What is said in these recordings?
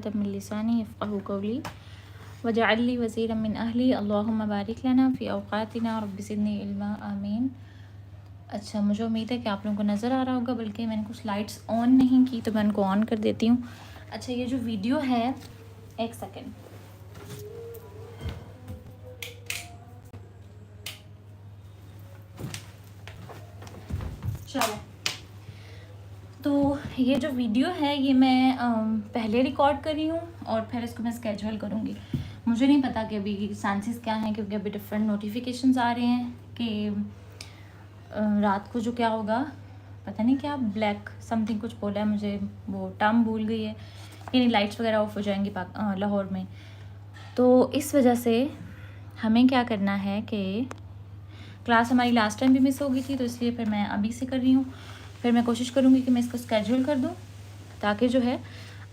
من لسانی یفقهوا قولی وجعل لی وزیرا من اہلی اللہم بارک لنا فی اوقاتنا رب زدنی علما آمین۔ اچھا، مجھے امید ہے کہ آپ لوگوں کو نظر آ رہا ہوگا، بلکہ میں نے کچھ لائٹس آن نہیں کی تو میں ان کو آن کر دیتی ہوں۔ اچھا، یہ جو ویڈیو ہے، ایک سیکنڈ، چلو، تو یہ جو ویڈیو ہے یہ میں پہلے ریکارڈ کر رہی ہوں اور پھر اس کو میں اسکیجول کروں گی۔ مجھے نہیں پتا کہ ابھی چانسز کیا ہیں، کیونکہ ابھی ڈفرینٹ نوٹیفیکیشنز آ رہے ہیں کہ رات کو جو کیا ہوگا، پتہ نہیں کیا بلیک سم تھنگ کچھ بولا ہے، مجھے وہ ٹرم بھول گئی ہے، یعنی لائٹس وغیرہ آف ہو جائیں گی لاہور میں۔ تو اس وجہ سے ہمیں کیا کرنا ہے کہ کلاس ہماری لاسٹ ٹائم بھی مس ہو گئی تھی، تو اس لیے پھر میں ابھی سے کر رہی ہوں۔ پھر میں کوشش کروں گی کہ میں اس کو اسکیجول کر دوں تاکہ جو ہے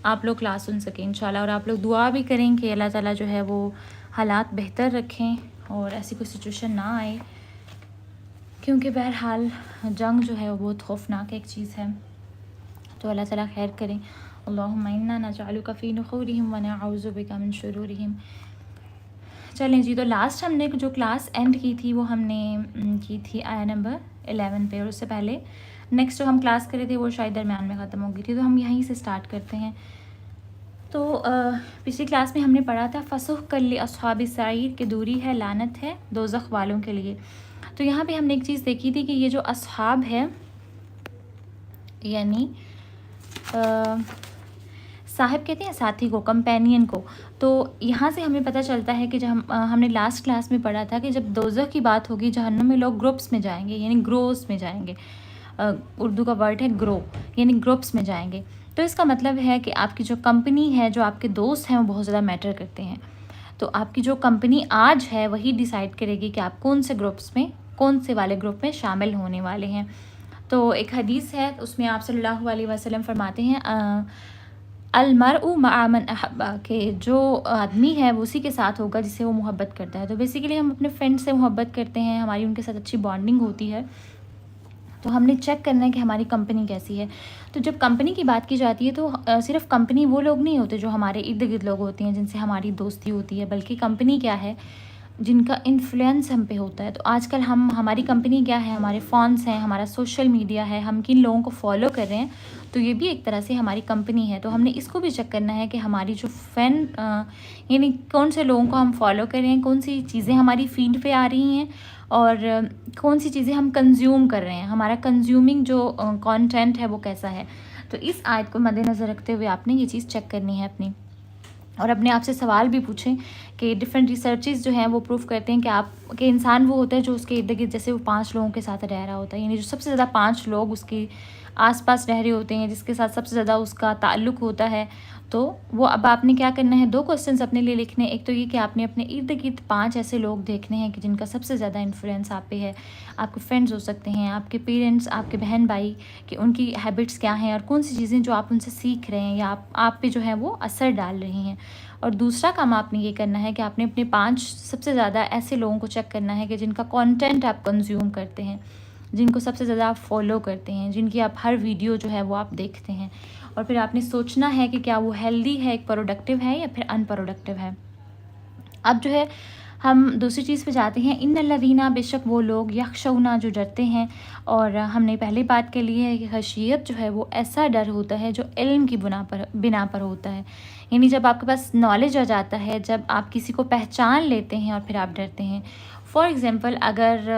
آپ لوگ کلاس سن سکیں انشاءاللہ، اور آپ لوگ دعا بھی کریں کہ اللہ تعالیٰ جو ہے وہ حالات بہتر رکھیں اور ایسی کوئی سچویشن نہ آئے، کیونکہ بہرحال جنگ جو ہے وہ بہت خوفناک ایک چیز ہے، تو اللہ تعالیٰ خیر کریں۔ اللہم انا نجعلک فی نحورہم ونعوذ بک من شرورہم۔ چلیں جی، تو لاسٹ ہم نے جو کلاس اینڈ کی تھی وہ ہم نے کی تھی آیا نمبر 11 پہ، اور اس سے پہلے نیکسٹ جو ہم کلاس کرے تھے وہ شاید درمیان میں ختم ہو گئی تھی، تو ہم یہیں سے سٹارٹ کرتے ہیں۔ تو پچھلی کلاس میں ہم نے پڑھا تھا فسحقا لاصحاب السعیر، کہ دوری ہے، لعنت ہے دوزخ والوں کے لیے۔ تو یہاں پہ ہم نے ایک چیز دیکھی تھی کہ یہ جو اصحاب ہے، یعنی صاحب کہتے ہیں ساتھی کو، کمپینین کو، تو یہاں سے ہمیں پتہ چلتا ہے کہ جب ہم نے لاسٹ کلاس میں پڑھا تھا کہ جب دوزخ کی بات ہوگی، جہنم میں لوگ گروپس میں جائیں گے، یعنی گروز میں جائیں گے، اردو کا ورڈ ہے گرو، یعنی گروپس میں جائیں گے۔ تو اس کا مطلب ہے کہ آپ کی جو کمپنی ہے، جو آپ کے دوست ہیں، وہ بہت زیادہ میٹر کرتے ہیں۔ تو آپ کی جو کمپنی آج ہے وہی ڈیسائیڈ کرے گی کہ آپ کون سے گروپس میں، کون سے والے گروپ میں شامل ہونے والے ہیں۔ تو ایک حدیث ہے، اس میں آپ صلی اللہ علیہ وسلم فرماتے ہیں المرء مع من احب، کہ جو آدمی ہے وہ اسی کے ساتھ ہوگا جسے وہ محبت کرتا ہے۔ تو بیسیکلی ہم اپنے فرینڈ سے محبت کرتے ہیں، ہماری ان کے ساتھ اچھی بانڈنگ ہوتی ہے، تو ہم نے چیک کرنا ہے کہ ہماری کمپنی کیسی ہے۔ تو جب کمپنی کی بات کی جاتی ہے تو صرف کمپنی وہ لوگ نہیں ہوتے جو ہمارے ارد گرد لوگ ہوتے ہیں جن سے ہماری دوستی ہوتی ہے، بلکہ کمپنی کیا ہے، جن کا انفلوئنس ہم پہ ہوتا ہے۔ تو آج کل ہماری کمپنی کیا ہے، ہمارے فونس ہیں، ہمارا سوشل میڈیا ہے، ہم کن لوگوں کو فالو کر رہے ہیں، تو یہ بھی ایک طرح سے ہماری کمپنی ہے۔ تو ہم نے اس کو بھی چیک کرنا ہے کہ ہماری جو یعنی کون سے لوگوں کو ہم فالو کر رہے ہیں، کون سی چیزیں ہماری فیڈ پہ آ رہی ہیں، اور کون سی چیزیں ہم کنزیوم کر رہے ہیں، ہمارا کنزیومنگ جو کانٹینٹ ہے وہ کیسا ہے۔ تو اس آیت کو مد نظر رکھتے ہوئے آپ نے یہ چیز چیک کرنی ہے اپنی، اور اپنے آپ سے سوال بھی پوچھیں کہ ڈفرینٹ ریسرچز جو ہیں وہ پروف کرتے ہیں کہ انسان وہ ہوتا ہے جو اس کے ارد گرد، جیسے وہ 5 لوگوں کے ساتھ رہ رہا ہوتا ہے، یعنی جو سب سے زیادہ 5 لوگ اس کے آس پاس رہ رہے ہوتے ہیں، جس کے ساتھ سب سے زیادہ اس کا تعلق ہوتا ہے، تو وہ اب آپ نے کیا کرنا ہے، 2 کوسچنز اپنے لیے لکھنے ہیں۔ ایک تو یہ کہ آپ نے اپنے ارد گرد 5 ایسے لوگ دیکھنے ہیں کہ جن کا سب سے زیادہ انفلوئنس آپ پہ ہے۔ آپ کے فرینڈز ہو سکتے ہیں، آپ کے پیرنٹس، آپ کے بہن بھائی، کہ ان کی ہیبٹس کیا ہیں اور کون سی چیزیں جو آپ ان سے سیکھ رہے ہیں یا آپ پہ جو ہے وہ اثر ڈال رہی ہیں۔ اور دوسرا کام آپ نے یہ کرنا ہے کہ آپ نے اپنے 5 سب سے زیادہ ایسے لوگوں کو چیک کرنا ہے کہ جن کا کانٹینٹ آپ کنزیوم کرتے ہیں، جن کو سب سے زیادہ آپ فالو کرتے ہیں، جن کی آپ ہر ویڈیو جو ہے وہ آپ دیکھتے ہیں، اور پھر آپ نے سوچنا ہے کہ کیا وہ ہیلدی ہے، ایک پروڈکٹیو ہے یا پھر ان پروڈکٹیو ہے۔ اب جو ہے ہم دوسری چیز پہ جاتے ہیں، ان الذین، بے شک وہ لوگ، یخشون، جو ڈرتے ہیں، اور ہم نے پہلے بات کر لی ہے کہ خشیت جو ہے وہ ایسا ڈر ہوتا ہے جو علم کی بنا پر ہوتا ہے، یعنی جب آپ کے پاس نالج آ جاتا ہے، جب آپ کسی کو پہچان لیتے ہیں اور پھر آپ ڈرتے ہیں۔ فار ایگزامپل، اگر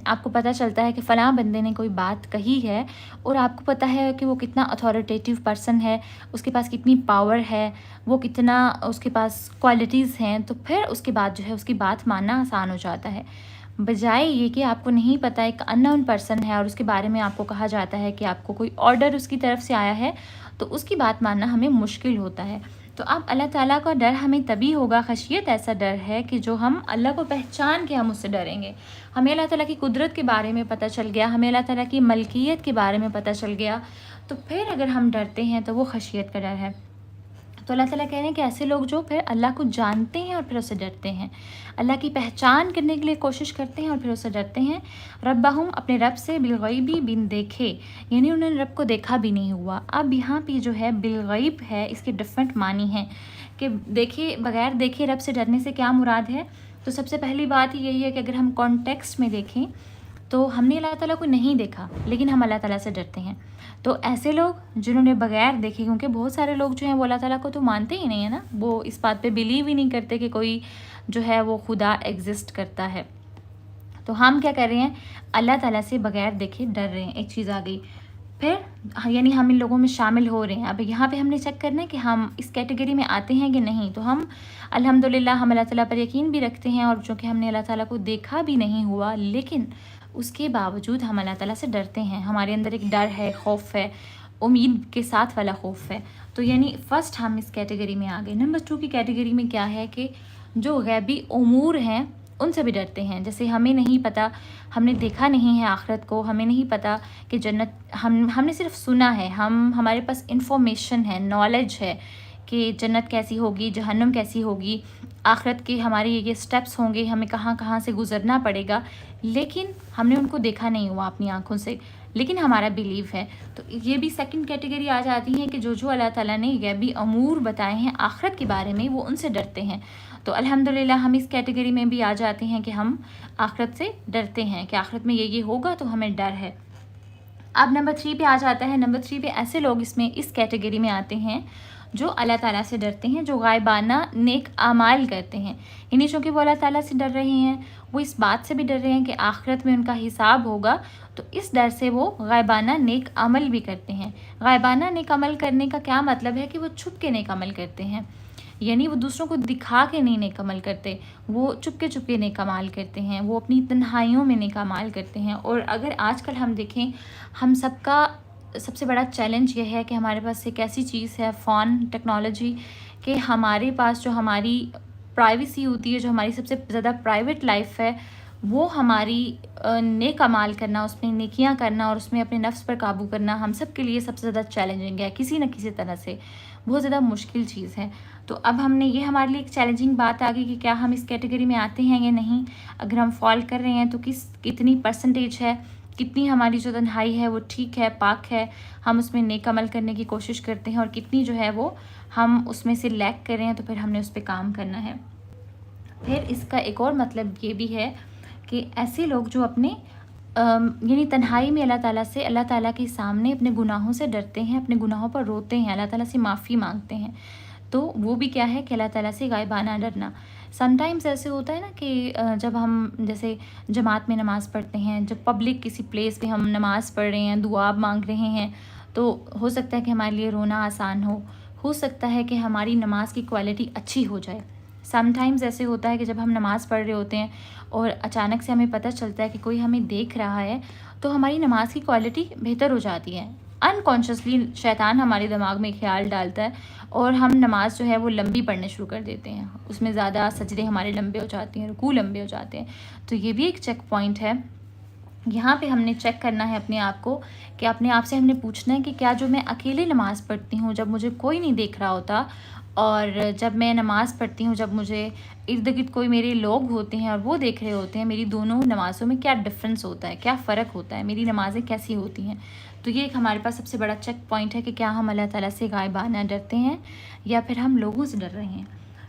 آپ کو پتہ چلتا ہے کہ فلاں بندے نے کوئی بات کہی ہے اور آپ کو پتہ ہے کہ وہ کتنا اتھارٹیٹیو پرسن ہے، اس کے پاس کتنی پاور ہے، وہ کتنا اس کے پاس کوالٹیز ہیں، تو پھر اس کے بعد جو ہے اس کی بات ماننا آسان ہو جاتا ہے، بجائے یہ کہ آپ کو نہیں پتہ، ایک ان نون پرسن ہے اور اس کے بارے میں آپ کو کہا جاتا ہے کہ آپ کو کوئی آرڈر اس کی طرف سے آیا ہے، تو اس کی بات ماننا ہمیں مشکل ہوتا ہے۔ تو اب اللہ تعالیٰ کا ڈر ہمیں تبھی ہوگا، خشیت ایسا ڈر ہے کہ جو ہم اللہ کو پہچان کے ہم اس سے ڈریں گے۔ ہمیں اللہ تعالیٰ کی قدرت کے بارے میں پتہ چل گیا، ہمیں اللہ تعالیٰ کی ملکیت کے بارے میں پتہ چل گیا، تو پھر اگر ہم ڈرتے ہیں تو وہ خشیت کا ڈر ہے۔ تو اللہ تعالیٰ کہہ رہے ہیں کہ ایسے لوگ جو پھر اللہ کو جانتے ہیں اور پھر اسے ڈرتے ہیں، اللہ کی پہچان کرنے کے لیے کوشش کرتے ہیں اور پھر اسے ڈرتے ہیں، ربہم اپنے رب سے، بالغیبی بن دیکھے، یعنی انہوں نے رب کو دیکھا بھی نہیں ہوا۔ اب یہاں پہ جو ہے بالغیب ہے، اس کے ڈفرینٹ معنی ہیں کہ دیکھے بغیر دیکھے رب سے ڈرنے سے کیا مراد ہے۔ تو سب سے پہلی بات یہی ہے کہ اگر ہم کانٹیکسٹ میں دیکھیں تو ہم نے اللہ تعالیٰ کو نہیں دیکھا لیکن ہم اللہ تعالیٰ سے ڈرتے ہیں۔ تو ایسے لوگ جنہوں نے بغیر دیکھے، کیونکہ بہت سارے لوگ جو ہیں وہ اللہ تعالیٰ کو تو مانتے ہی نہیں ہیں نا، وہ اس بات پہ بلیو ہی نہیں کرتے کہ کوئی جو ہے وہ خدا ایگزسٹ کرتا ہے۔ تو ہم کیا کر رہے ہیں؟ اللہ تعالیٰ سے بغیر دیکھے ڈر رہے ہیں، ایک چیز آ گئی۔ پھر یعنی ہم ان لوگوں میں شامل ہو رہے ہیں۔ اب یہاں پہ ہم نے چیک کرنا ہے کہ ہم اس کیٹیگری میں آتے ہیں کہ نہیں۔ تو ہم الحمدللہ ہم اللہ تعالیٰ پر یقین بھی رکھتے ہیں، اور چونکہ ہم نے اللہ تعالیٰ کو دیکھا بھی نہیں ہوا لیکن اس کے باوجود ہم اللہ تعالیٰ سے ڈرتے ہیں، ہمارے اندر ایک ڈر ہے، خوف ہے، امید کے ساتھ والا خوف ہے۔ تو یعنی فرسٹ ہم اس کیٹیگری میں آ گئے۔ نمبر 2 کی کیٹیگری میں کیا ہے کہ جو غیبی امور ہیں ان سے بھی ڈرتے ہیں۔ جیسے ہمیں نہیں پتہ، ہم نے دیکھا نہیں ہے آخرت کو، ہمیں نہیں پتہ کہ جنت، ہم نے صرف سنا ہے، ہمارے پاس انفارمیشن ہے، نالج ہے کہ جنت کیسی ہوگی، جہنم کیسی ہوگی، آخرت کے ہمارے یہ سٹیپس ہوں گے، ہمیں کہاں کہاں سے گزرنا پڑے گا، لیکن ہم نے ان کو دیکھا نہیں ہوا اپنی آنکھوں سے، لیکن ہمارا بلیو ہے۔ تو یہ بھی سیکنڈ کیٹیگری آ جاتی ہے کہ جو اللہ تعالیٰ نے غیبی امور بتائے ہیں آخرت کے بارے میں وہ ان سے ڈرتے ہیں۔ تو الحمدللہ ہم اس کیٹیگری میں بھی آ جاتے ہیں کہ ہم آخرت سے ڈرتے ہیں کہ آخرت میں یہ ہوگا تو ہمیں ڈر ہے۔ اب نمبر 3 پہ آ جاتا ہے۔ نمبر 3 پہ ایسے لوگ اس کیٹیگری میں آتے ہیں جو اللہ تعالیٰ سے ڈرتے ہیں، جو غائبانہ نیک اعمال کرتے ہیں، یعنی چونکہ وہ اللہ تعالیٰ سے ڈر رہے ہیں، وہ اس بات سے بھی ڈر رہے ہیں کہ آخرت میں ان کا حساب ہوگا، تو اس ڈر سے وہ غائبانہ نیک عمل بھی کرتے ہیں۔ غائبانہ نیک عمل کرنے کا کیا مطلب ہے کہ وہ چھپ کے نیک عمل کرتے ہیں، یعنی وہ دوسروں کو دکھا کے نہیں نیک عمل کرتے، وہ چپکے چپکے نیک اعمال کرتے ہیں، وہ اپنی تنہائیوں میں نیک اعمال کرتے ہیں۔ اور اگر آج کل ہم دیکھیں، ہم سب کا سب سے بڑا چیلنج یہ ہے کہ ہمارے پاس ایک ایسی چیز ہے فون، ٹیکنالوجی، کہ ہمارے پاس جو ہماری پرائیویسی ہوتی ہے، جو ہماری سب سے زیادہ پرائیویٹ لائف ہے، وہ ہماری نیک اعمال کرنا، اس میں نیکیاں کرنا اور اس میں اپنے نفس پر قابو کرنا ہم سب کے لیے سب سے زیادہ چیلنجنگ ہے، کسی نہ کسی طرح سے بہت زیادہ مشکل چیز ہے۔ تو اب ہم نے یہ ہمارے لیے ایک چیلنجنگ بات آ گئی کہ کیا ہم اس کیٹیگری میں آتے ہیں یا نہیں، اگر ہم فال کر رہے ہیں تو کتنی پرسنٹیج ہے، کتنی ہماری جو تنہائی ہے وہ ٹھیک ہے، پاک ہے، ہم اس میں نیک عمل کرنے کی کوشش کرتے ہیں، اور کتنی جو ہے وہ ہم اس میں سے لیک کر رہے ہیں، تو پھر ہم نے اس پہ کام کرنا ہے۔ پھر اس کا ایک اور مطلب یہ بھی ہے کہ ایسے لوگ جو اپنے یعنی تنہائی میں اللہ تعالیٰ کے سامنے اپنے گناہوں سے ڈرتے ہیں، اپنے گناہوں پر روتے ہیں، اللہ تعالیٰ سے معافی مانگتے ہیں، تو وہ بھی کیا ہے کہ اللہ تعالیٰ سے غائبانہ ڈرنا۔ سم ٹائمز ایسے ہوتا ہے نا کہ جب ہم جیسے جماعت میں نماز پڑھتے ہیں، جب پبلک کسی پلیس پہ ہم نماز پڑھ رہے ہیں، دعا مانگ رہے ہیں، تو ہو سکتا ہے کہ ہمارے لیے رونا آسان ہو سکتا ہے کہ ہماری نماز کی کوالٹی اچھی ہو جائے۔ سم ٹائمز ایسے ہوتا ہے کہ جب ہم نماز پڑھ رہے ہوتے ہیں اور اچانک سے ہمیں پتہ چلتا ہے کہ کوئی ہمیں دیکھ رہا ہے، تو ہماری نماز کی کوالٹی بہتر ہو جاتی ہے۔ انکانشیسلی شیطان ہمارے دماغ میں خیال ڈالتا ہے اور ہم نماز جو ہے وہ لمبی پڑھنے شروع کر دیتے ہیں، اس میں زیادہ سجدے ہمارے لمبے ہو جاتے ہیں، رکوع لمبے ہو جاتے ہیں۔ تو یہ بھی ایک چیک پوائنٹ ہے، یہاں پہ ہم نے چیک کرنا ہے اپنے آپ کو، کہ اپنے آپ سے ہم نے پوچھنا ہے کہ کیا جو میں اکیلے نماز پڑھتی ہوں، جب مجھے کوئی نہیں دیکھ رہا ہوتا، اور جب میں نماز پڑھتی ہوں، جب مجھے ارد گرد کوئی میرے لوگ ہوتے ہیں اور وہ دیکھ رہے ہوتے ہیں، میری دونوں نمازوں میں کیا ڈفرینس ہوتا ہے، کیا فرق ہوتا ہے، میری نمازیں کیسی ہوتی ہیں۔ تو یہ ایک ہمارے پاس سب سے بڑا چیک پوائنٹ ہے کہ کیا ہم اللہ تعالیٰ سے غائبانہ ڈرتے ہیں یا پھر ہم لوگوں سے ڈر رہے ہیں۔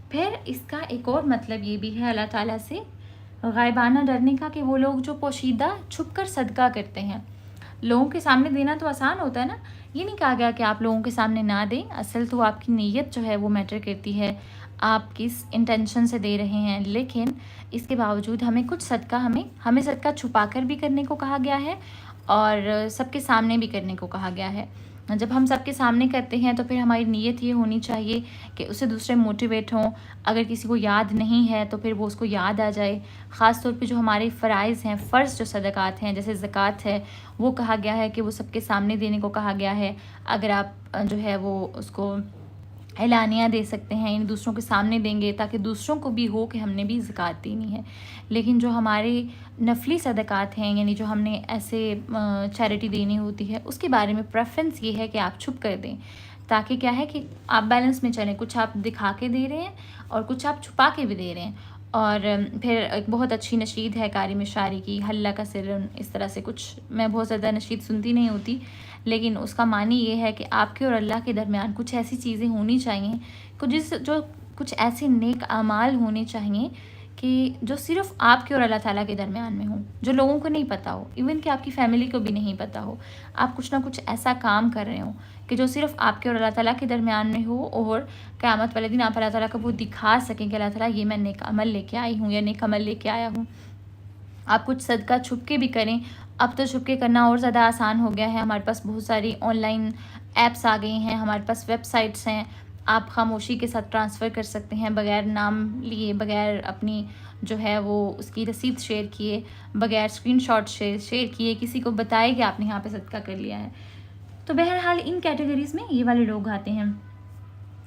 پھر اس کا ایک اور مطلب یہ بھی ہے اللہ تعالیٰ سے غائبانہ ڈرنے کا، کہ وہ لوگ جو پوشیدہ چھپ کر صدقہ کرتے ہیں۔ لوگوں کے سامنے دینا تو آسان ہوتا ہے نا، یہ نہیں کہا گیا کہ آپ لوگوں کے سامنے نہ دیں، اصل تو آپ کی نیت جو ہے وہ میٹر کرتی ہے، آپ کس انٹینشن سے دے رہے ہیں۔ لیکن اس کے باوجود ہمیں کچھ صدقہ ہمیں صدقہ چھپا کر بھی کرنے کو کہا گیا ہے اور سب کے سامنے بھی کرنے کو کہا گیا ہے۔ جب ہم سب کے سامنے کرتے ہیں تو پھر ہماری نیت یہ ہونی چاہیے کہ اسے دوسرے موٹیویٹ ہوں، اگر کسی کو یاد نہیں ہے تو پھر وہ اس کو یاد آ جائے۔ خاص طور پہ جو ہمارے فرائض ہیں، فرض جو صدقات ہیں، جیسے زکوٰۃ ہے، وہ کہا گیا ہے کہ وہ سب کے سامنے دینے کو کہا گیا ہے۔ اگر آپ جو ہے وہ اس کو اعلانیہ دے سکتے ہیں، یعنی دوسروں کے سامنے دیں گے تاکہ دوسروں کو بھی ہو کہ ہم نے بھی زکوٰۃ دینی ہے۔ لیکن جو ہمارے نفلی صدقات ہیں، یعنی جو ہم نے ایسے چیریٹی دینی ہوتی ہے، اس کے بارے میں پریفرنس یہ ہے کہ آپ چھپ کر دیں، تاکہ کیا ہے کہ آپ بیلنس میں چلیں، کچھ آپ دکھا کے دے رہے ہیں اور کچھ آپ چھپا کے بھی دے رہے ہیں۔ اور پھر ایک بہت اچھی نشید ہے قاری مشاری کی، حلہ کا سرن، اس طرح سے کچھ، میں بہت زیادہ نشید سنتی نہیں ہوتی، لیکن اس کا معنی یہ ہے کہ آپ کے اور اللہ کے درمیان کچھ ایسی چیزیں ہونی چاہیے، کچھ ایسے نیک اعمال ہونے چاہیے کہ جو صرف آپ کے اور اللہ تعالیٰ کے درمیان میں ہوں، جو لوگوں کو نہیں پتہ ہو، ایون کہ آپ کی فیملی کو بھی نہیں پتہ ہو۔ آپ کچھ نہ کچھ ایسا کام کر رہے ہوں کہ جو صرف آپ کے اور اللہ تعالیٰ کے درمیان میں ہو، اور قیامت والے دن آپ اللہ تعالیٰ کو وہ دکھا سکیں کہ اللہ تعالیٰ یہ میں نیک عمل لے کے آئی ہوں یا نیک عمل لے کے آیا ہوں۔ آپ کچھ صدقہ چھپ کے بھی کریں۔ اب تو چھپ کے کرنا اور زیادہ آسان ہو گیا ہے، ہمارے پاس بہت ساری آن لائن ایپس آ گئی ہیں، ہمارے پاس ویب سائٹس ہیں، آپ خاموشی کے ساتھ ٹرانسفر کر سکتے ہیں، بغیر نام لیے، بغیر اپنی جو ہے وہ اس کی رسید شیئر کیے، بغیر اسکرین شاٹ شیئر کیے، کسی کو بتائے کہ آپ نے یہاں پہ صدقہ کر لیا ہے۔ تو بہرحال ان کیٹیگریز میں یہ والے لوگ آتے ہیں۔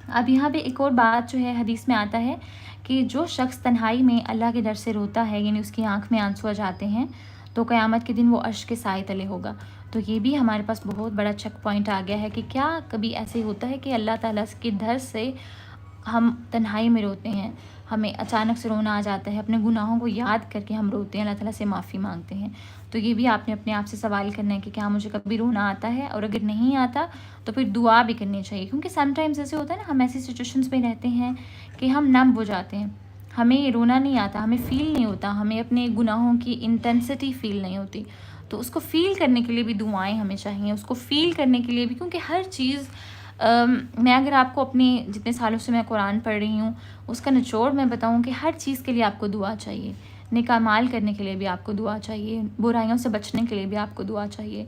اب یہاں پہ ایک اور بات جو ہے حدیث میں آتا ہے کہ جو شخص تنہائی میں اللہ کے ڈر سے روتا ہے، یعنی اس کی آنکھ میں آنسو آ جاتے ہیں، تو قیامت کے دن وہ عرش کے سائے تلے ہوگا۔ تو یہ بھی ہمارے پاس بہت بڑا چیک پوائنٹ آ گیا ہے کہ کیا کبھی ایسے ہوتا ہے کہ اللہ تعالیٰ کے ڈر سے ہم تنہائی میں روتے ہیں، ہمیں اچانک سے رونا آ جاتا ہے، اپنے گناہوں کو یاد کر کے ہم روتے ہیں، اللہ تعالیٰ سے معافی مانگتے ہیں۔ تو یہ بھی آپ نے اپنے آپ سے سوال کرنا ہے کہ کیا مجھے کبھی رونا آتا ہے، اور اگر نہیں آتا تو پھر دعا بھی کرنی چاہیے، کیونکہ سم ٹائمز ایسے ہوتا ہے نا، ہم ایسی سچویشنز میں رہتے ہیں کہ ہم نم ہو جاتے ہیں، ہمیں رونا نہیں آتا، ہمیں فیل نہیں ہوتا، ہمیں اپنے گناہوں کی انٹینسٹی فیل نہیں ہوتی، تو اس کو فیل کرنے کے لیے بھی دعائیں ہمیں چاہیے، اس کو فیل کرنے کے لیے بھی، کیونکہ ہر چیز میں اگر آپ کو اپنے جتنے سالوں سے میں قرآن پڑھ رہی ہوں اس کا نچوڑ میں بتاؤں کہ ہر چیز کے لیے آپ کو دعا چاہیے، نیک اعمال کرنے کے لیے بھی آپ کو دعا چاہیے، برائیوں سے بچنے کے لیے بھی آپ کو دعا چاہیے،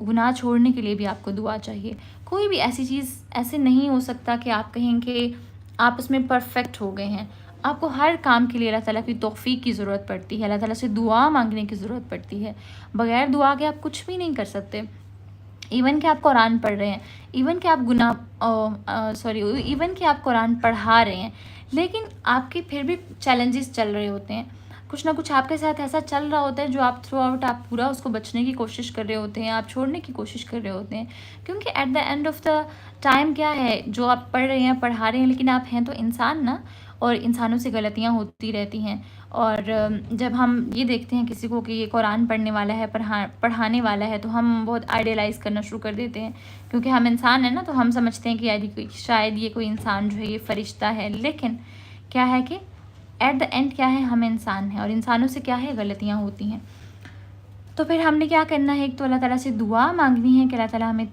گناہ چھوڑنے کے لیے بھی آپ کو دعا چاہیے۔ کوئی بھی ایسی چیز ایسے نہیں ہو سکتا کہ آپ کہیں کہ آپ اس میں پرفیکٹ ہو گئے ہیں، آپ کو ہر کام کے لیے اللہ تعالیٰ کی توفیق کی ضرورت پڑتی ہے، اللہ تعالیٰ سے دعا مانگنے کی ضرورت پڑتی ہے، بغیر دعا کے آپ کچھ بھی نہیں کر سکتے۔ ایون کہ آپ قرآن پڑھ رہے ہیں، ایون کہ آپ قرآن پڑھا رہے ہیں، لیکن آپ کے پھر بھی چیلنجز چل رہے ہوتے ہیں، کچھ نہ کچھ آپ کے ساتھ ایسا چل رہا ہوتا ہے جو آپ تھرو آؤٹ آپ پورا اس کو بچنے کی کوشش کر رہے ہوتے ہیں، آپ چھوڑنے کی کوشش کر رہے ہوتے ہیں، کیونکہ at the end of the time کیا ہے، جو آپ پڑھ رہے ہیں پڑھا رہے ہیں، لیکن آپ ہیں تو انسان نا، اور انسانوں سے غلطیاں ہوتی رہتی ہیں۔ اور جب ہم یہ دیکھتے ہیں کسی کو کہ یہ قرآن پڑھنے والا ہے، پڑھانے والا ہے، تو ہم بہت آئیڈیلائز کرنا شروع کر دیتے ہیں، کیونکہ ہم انسان ہیں نا، تو ہم سمجھتے ہیں کہ شاید یہ کوئی انسان جو ہے یہ فرشتہ ہے، لیکن کیا ہے کہ ایٹ دا اینڈ کیا ہے، ہم انسان ہیں، اور انسانوں سے کیا ہے، غلطیاں ہوتی ہیں۔ تو پھر ہم نے کیا کرنا ہے، ایک تو اللہ تعالیٰ سے دعا مانگنی ہے کہ اللہ تعالیٰ ہمیں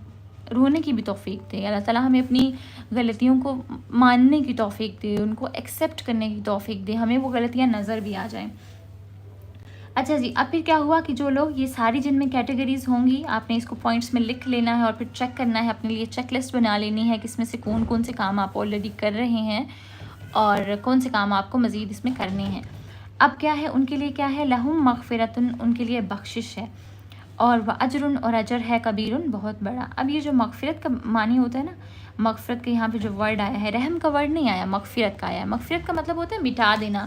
رونے کی بھی توفیق دے، اللہ تعالیٰ ہمیں اپنی غلطیوں کو ماننے کی توفیق دے، ان کو ایکسیپٹ کرنے کی توفیق دے، ہمیں وہ غلطیاں نظر بھی آ جائیں۔ اچھا جی، اب پھر کیا ہوا کہ جو لوگ یہ ساری جن میں کیٹیگریز ہوں گی، آپ نے اس کو پوائنٹس میں لکھ لینا ہے، اور پھر چیک کرنا ہے، اپنے لیے چیک لسٹ بنا لینی ہے کہ اس میں سے کون کون سے کام آپ آلریڈی کر رہے ہیں اور کون سے کام آپ کو مزید اس میں کرنے ہیں۔ اب کیا ہے ان کے لیے، کیا ہے، لہم مغفرتن، ان کے لیے بخشش ہے، اور اجر، اور اجر ہے، کبیر، بہت بڑا۔ اب یہ جو مغفرت کا معنی ہوتا ہے نا، مغفرت کے یہاں پہ جو ورڈ آیا ہے، رحم کا ورڈ نہیں آیا، مغفرت کا آیا ہے۔ مغفرت کا مطلب ہوتا ہے مٹا دینا،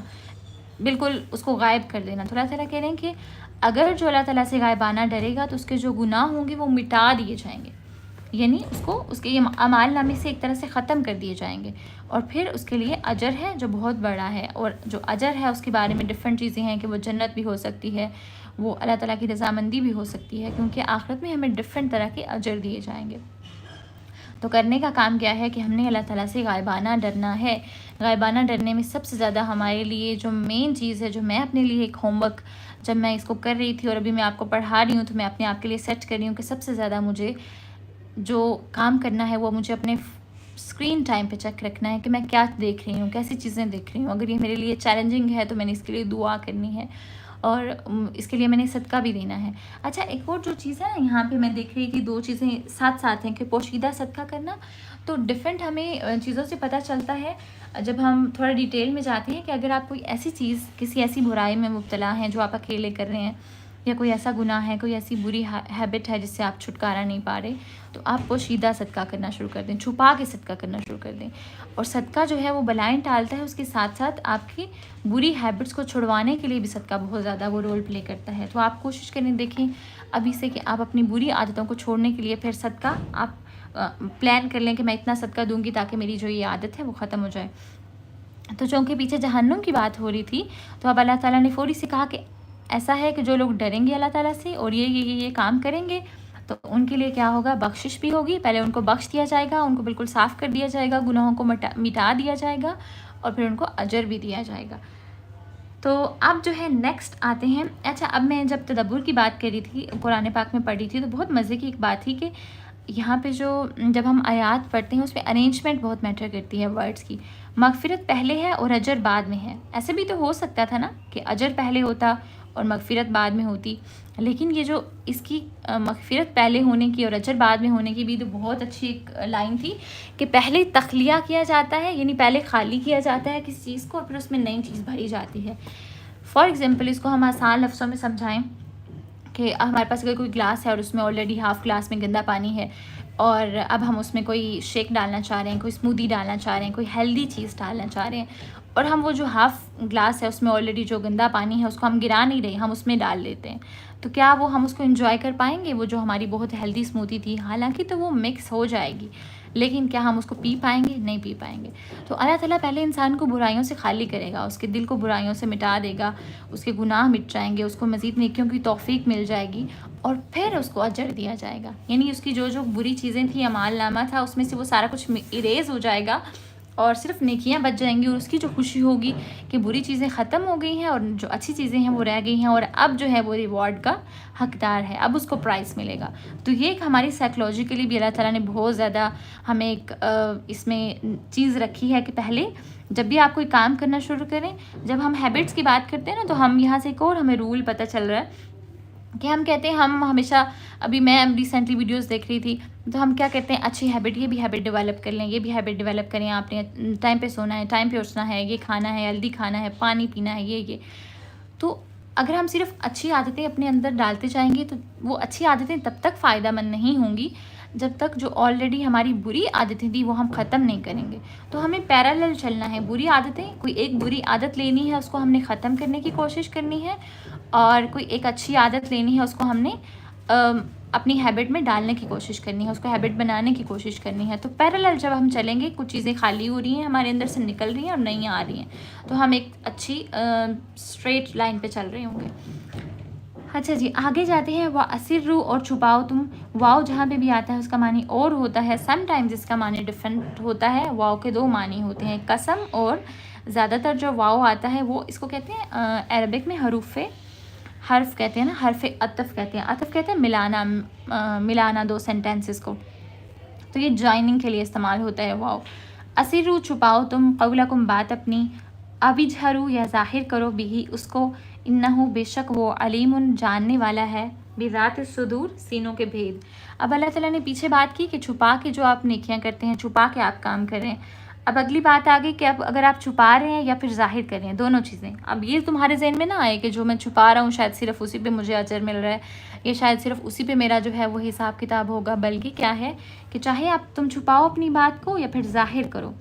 بالکل اس کو غائب کر دینا۔ تو اللہ تعالیٰ کہہ رہے ہیں کہ اگر جو اللہ تعالیٰ سے غائبانہ ڈرے گا تو اس کے جو گناہ ہوں گے وہ مٹا دیے جائیں گے، یعنی اس کے یہ اعمال نامے سے ایک طرح سے ختم کر دیے جائیں گے، اور پھر اس کے لیے اجر ہے جو بہت بڑا ہے۔ اور جو اجر ہے اس کے بارے میں ڈفرینٹ چیزیں ہیں کہ وہ جنت بھی ہو سکتی ہے، وہ اللہ تعالیٰ کی رضامندی بھی ہو سکتی ہے، کیونکہ آخرت میں ہمیں ڈفرینٹ طرح کے اجر دیے جائیں گے۔ تو کرنے کا کام کیا ہے کہ ہم نے اللہ تعالیٰ سے غائبانہ ڈرنا ہے۔ غائبانہ ڈرنے میں سب سے زیادہ ہمارے لیے جو مین چیز ہے، جو میں اپنے لیے ایک ہوم ورک جب میں اس کو کر رہی تھی اور ابھی میں آپ کو پڑھا رہی ہوں، تو میں اپنے آپ کے لیے سیٹ کر رہی ہوں کہ سب سے زیادہ مجھے جو کام کرنا ہے وہ مجھے اپنے اسکرین ٹائم پہ چیک رکھنا ہے کہ میں کیا دیکھ رہی ہوں، کیسی چیزیں دیکھ رہی ہوں۔ اگر یہ میرے لیے چیلنجنگ ہے تو میں نے اس کے لیے دعا کرنی ہے، اور اس کے لیے میں نے صدقہ بھی دینا ہے۔ اچھا، ایک اور جو چیز ہے نا، یہاں پہ میں دیکھ رہی تھی دو چیزیں ساتھ ساتھ ہیں کہ پوشیدہ صدقہ کرنا، تو ڈفرینٹ ہمیں چیزوں سے پتہ چلتا ہے جب ہم تھوڑا ڈیٹیل میں جاتے ہیں کہ اگر آپ کوئی ایسی چیز، کسی ایسی برائی میں مبتلا ہیں جو آپ اکیلے کر رہے ہیں، یا کوئی ایسا گناہ ہے، کوئی ایسی بری ہیبٹ ہے جس سے آپ چھٹکارا نہیں پا رہے، تو آپ پوشیدہ صدقہ کرنا شروع کر دیں، چھپا کے صدقہ کرنا شروع کر دیں۔ اور صدقہ جو ہے وہ بلائیں ٹالتا ہے، اس کے ساتھ ساتھ آپ کی بری ہیبٹس کو چھڑوانے کے لیے بھی صدقہ بہت زیادہ وہ رول پلے کرتا ہے۔ تو آپ کوشش کریں، دیکھیں ابھی سے کہ آپ اپنی بری عادتوں کو چھوڑنے کے لیے پھر صدقہ آپ پلان کر لیں کہ میں اتنا صدقہ دوں گی تاکہ میری جو یہ عادت ہے وہ ختم ہو جائے. تو چونکہ پیچھے جہنم کی بات ہو رہی تھی تو اب اللہ تعالیٰ نے فوری سے کہا کہ ایسا ہے کہ جو لوگ ڈریں گے اللہ تعالیٰ سے اور یہ کام کریں گے تو ان کے لیے کیا ہوگا, بخشش بھی ہوگی. پہلے ان کو بخش دیا جائے گا, ان کو بالکل صاف کر دیا جائے گا, گناہوں کو مٹا دیا جائے گا اور پھر ان کو اجر بھی دیا جائے گا. تو اب جو ہے نیکسٹ آتے ہیں. اچھا, اب میں جب تدبر کی بات کر رہی تھی, قرآن پاک میں پڑھ رہی تھی, تو بہت مزے کی ایک بات تھی کہ یہاں پہ جب ہم آیات پڑھتے ہیں اس میں ارینجمنٹ بہت میٹر کرتی ہے ورڈز کی. مغفرت پہلے ہے اور اجر بعد میں ہے. ایسے بھی تو ہو سکتا تھا نا کہ اجر پہلے ہوتا اور مغفرت بعد میں ہوتی, لیکن یہ جو اس کی مغفرت پہلے ہونے کی اور اجر بعد میں ہونے کی بھی تو بہت اچھی ایک لائن تھی کہ پہلے تخلیہ کیا جاتا ہے, یعنی پہلے خالی کیا جاتا ہے کسی چیز کو اور پھر اس میں نئی چیز بھری جاتی ہے. فار ایگزامپل اس کو ہم آسان لفظوں میں سمجھائیں کہ ہمارے پاس اگر کوئی گلاس ہے اور اس میں آلریڈی ہاف گلاس میں گندا پانی ہے اور اب ہم اس میں کوئی شیک ڈالنا چاہ رہے ہیں, کوئی اسمودی ڈالنا چاہ رہے ہیں, کوئی ہیلدی چیز ڈالنا چاہ رہے ہیں, اور ہم وہ جو ہاف گلاس ہے اس میں آلریڈی جو گندا پانی ہے اس کو ہم گرا نہیں رہے, ہم اس میں ڈال لیتے ہیں, تو کیا ہم اس کو انجوائے کر پائیں گے؟ وہ جو ہماری بہت ہیلدی اسمودی تھی, حالانکہ تو وہ مکس ہو جائے گی, لیکن کیا ہم اس کو پی پائیں گے؟ نہیں پی پائیں گے. تو اللہ تعالیٰ پہلے انسان کو برائیوں سے خالی کرے گا, اس کے دل کو برائیوں سے مٹا دے گا, اس کے گناہ مٹ جائیں گے, اس کو مزید نیکیوں کی توفیق مل جائے گی اور پھر اس کو اجر دیا جائے گا. یعنی اس کی جو بری چیزیں تھیں, اعمال نامہ تھا, اس میں سے وہ سارا کچھ اریز ہو جائے گا اور صرف نیکیاں بچ جائیں گی, اور اس کی جو خوشی ہوگی کہ بری چیزیں ختم ہو گئی ہیں اور جو اچھی چیزیں ہیں وہ رہ گئی ہیں اور اب جو ہے وہ ریوارڈ کا حقدار ہے, اب اس کو پرائز ملے گا. تو یہ ایک ہماری سائیکلوجیکلی بھی اللہ تعالیٰ نے بہت زیادہ ہمیں ایک اس میں چیز رکھی ہے کہ پہلے جب بھی آپ کوئی کام کرنا شروع کریں, جب ہم ہیبٹس کی بات کرتے ہیں نا, تو ہم یہاں سے ایک اور ہمیں رول پتہ چل رہا ہے کہ ہم کہتے ہیں ہم ہمیشہ, ابھی میں ریسنٹلی ویڈیوز دیکھ رہی تھی, تو ہم کیا کہتے ہیں اچھی ہیبٹ, یہ بھی ہیبٹ ڈیولپ کر لیں, یہ بھی ہیبٹ ڈیولپ کریں, آپ نے ٹائم پہ سونا ہے, ٹائم پہ اٹھنا ہے, یہ کھانا ہے, ہیلدی کھانا ہے, پانی پینا ہے, یہ. تو اگر ہم صرف اچھی عادتیں اپنے اندر ڈالتے جائیں گے تو وہ اچھی عادتیں تب تک فائدہ مند نہیں ہوں گی جب تک جو آلریڈی ہماری بری عادتیں تھیں وہ ہم ختم نہیں کریں گے. تو ہمیں پیرالل چلنا ہے, بری عادتیں, کوئی ایک بری عادت لینی ہے, اس کو ہم نے ختم کرنے کی کوشش کرنی ہے, اور کوئی ایک اچھی عادت لینی ہے, اس کو ہم نے اپنی ہیبٹ میں ڈالنے کی کوشش کرنی ہے, اس کو ہیبٹ بنانے کی کوشش کرنی ہے. تو پیرالل جب ہم چلیں گے, کچھ چیزیں خالی ہو رہی ہیں, ہمارے اندر سے نکل رہی ہیں اور نئی آ رہی ہیں, تو ہم ایک اچھی اسٹریٹ لائن پہ چل رہے ہوں گے. اچھا جی, آگے جاتے ہیں. وَأَسِرُّوا, اور چھپاؤ تم. واؤ جہاں پہ بھی آتا ہے اس کا معنی اور ہوتا ہے, سم ٹائمز اس کا معنی ڈفرینٹ ہوتا ہے. واؤ کے دو معنی ہوتے ہیں, قسم, اور زیادہ تر جو واؤ آتا ہے وہ اس کو کہتے ہیں عربک میں حرف کہتے ہیں نا, حرف عطف کہتے ہیں. عطف کہتے ہیں ملانا دو سینٹینسز کو, تو یہ جوائننگ کے لیے استعمال ہوتا ہے واؤ. اسروا, چھپاؤ تم, قولکم, بات اپنی, ابجھروا, یا ظاہر کرو, بھی اس کو, انہو, بے شک وہ, علیم, جاننے والا ہے, بذات الصدور, سینوں کے بھید. اب اللہ تعالیٰ نے پیچھے بات کی کہ چھپا کے جو آپ نیکیاں کرتے ہیں, چھپا کے آپ کام کر رہے ہیں. اب اگلی بات آ گئی کہ اب اگر آپ چھپا رہے ہیں یا پھر ظاہر کر رہے ہیں, دونوں چیزیں. اب یہ تمہارے ذہن میں نہ آئے کہ جو میں چھپا رہا ہوں شاید صرف اسی پہ مجھے اجر مل رہا ہے, یا شاید صرف اسی پہ میرا جو ہے وہ حساب کتاب ہوگا, بلکہ کیا ہے کہ چاہے آپ تم چھپاؤ اپنی بات کو یا پھر ظاہر کرو,